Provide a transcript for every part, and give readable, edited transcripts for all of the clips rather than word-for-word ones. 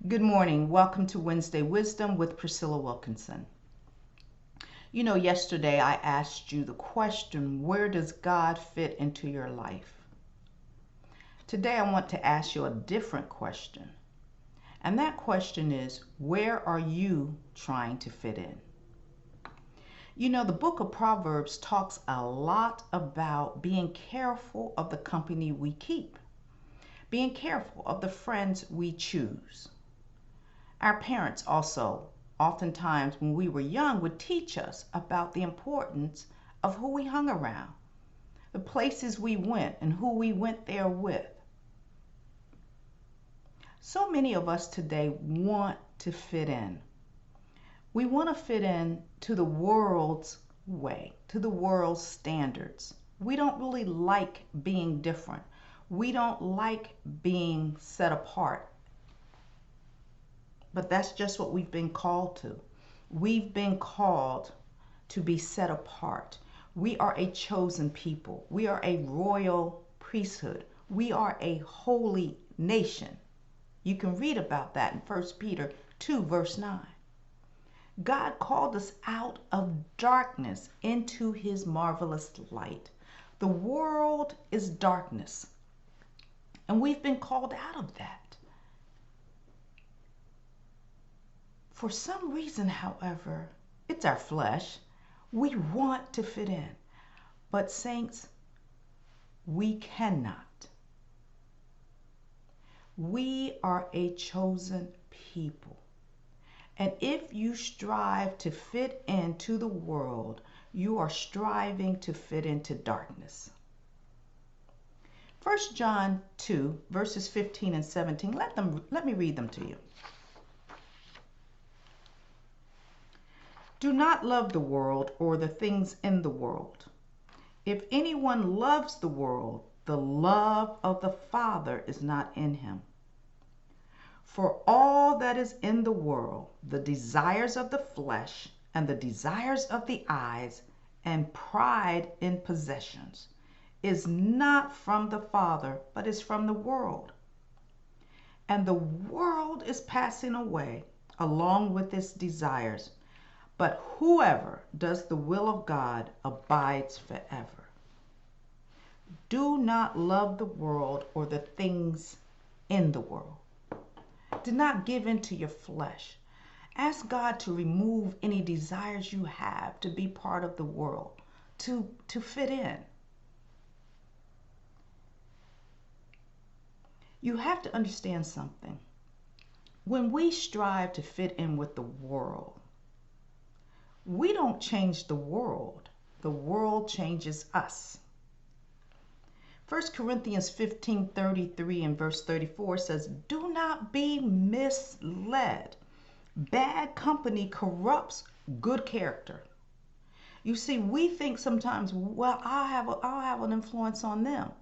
Good morning. Welcome to Wednesday Wisdom with Priscilla Wilkinson. Yesterday I asked you the question, where does God fit into your life? Today I want to ask you a different question. And that question is, where are you trying to fit in? The book of Proverbs talks a lot about being careful of the company we keep, being careful of the friends we choose. Our parents also, oftentimes when we were young, would teach us about the importance of who we hung around, the places we went, and who we went there with. So many of us today want to fit in. We want to fit in to the world's way, to the world's standards. We don't really like being different. We don't like being set apart. But that's just what we've been called to. We've been called to be set apart. We are a chosen people. We are a royal priesthood. We are a holy nation. You can read about that in 1 Peter 2, verse 9. God called us out of darkness into his marvelous light. The world is darkness, and we've been called out of that. For some reason, however, it's our flesh. We want to fit in. But saints, we cannot. We are a chosen people. And if you strive to fit into the world, you are striving to fit into darkness. 1 John 2, verses 15 and 17. Let me read them to you. Do not love the world or the things in the world. If anyone loves the world, the love of the Father is not in him. For all that is in the world, the desires of the flesh and the desires of the eyes and pride in possessions, is not from the Father, but is from the world. And the world is passing away along with its desires. But whoever does the will of God abides forever. Do not love the world or the things in the world. Do not give in to your flesh. Ask God to remove any desires you have to be part of the world, to fit in. You have to understand something. When we strive to fit in with the world, we don't change the world changes us. 1 Corinthians 15:33 and verse 34 says, do not be misled. Bad company corrupts good character. You see, we think sometimes, well, I'll have an influence on them.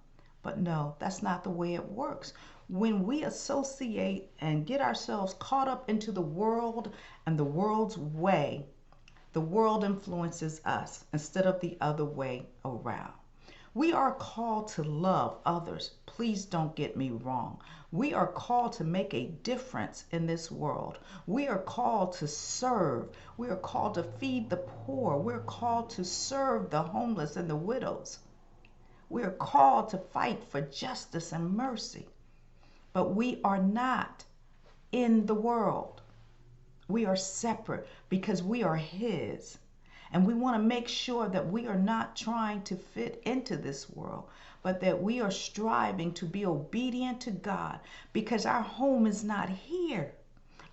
But no, that's not the way it works. When we associate and get ourselves caught up into the world and the world's way, the world influences us instead of the other way around. We are called to love others. Please don't get me wrong. We are called to make a difference in this world. We are called to serve. We are called to feed the poor. We're called to serve the homeless and the widows. We are called to fight for justice and mercy. But we are not in the world. We are separate because we are his. And we want to make sure that we are not trying to fit into this world, but that we are striving to be obedient to God, because our home is not here.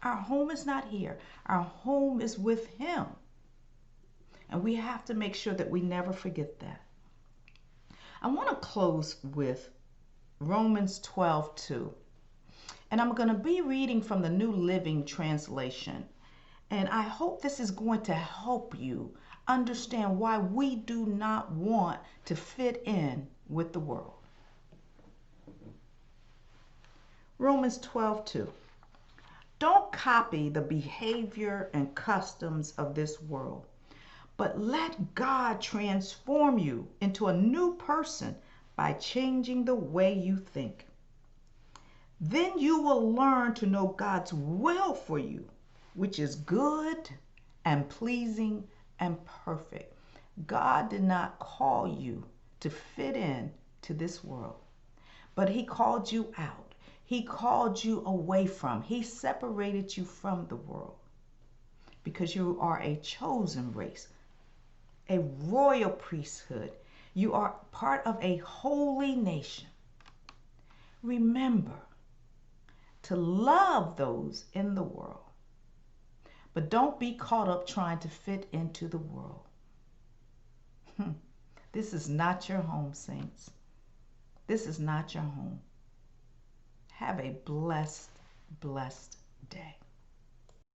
Our home is not here. Our home is with him. And we have to make sure that we never forget that. I want to close with Romans 12:2. And I'm going to be reading from the New Living Translation. And I hope this is going to help you understand why we do not want to fit in with the world. Romans 12:2. Don't copy the behavior and customs of this world, but let God transform you into a new person by changing the way you think. Then you will learn to know God's will for you, which is good and pleasing and perfect. God did not call you to fit in to this world, but He called you out. He called you away from. He separated you from the world because you are a chosen race, a royal priesthood. You are part of a holy nation. Remember to love those in the world, but don't be caught up trying to fit into the world. This is not your home, saints. This is not your home. Have a blessed, blessed day.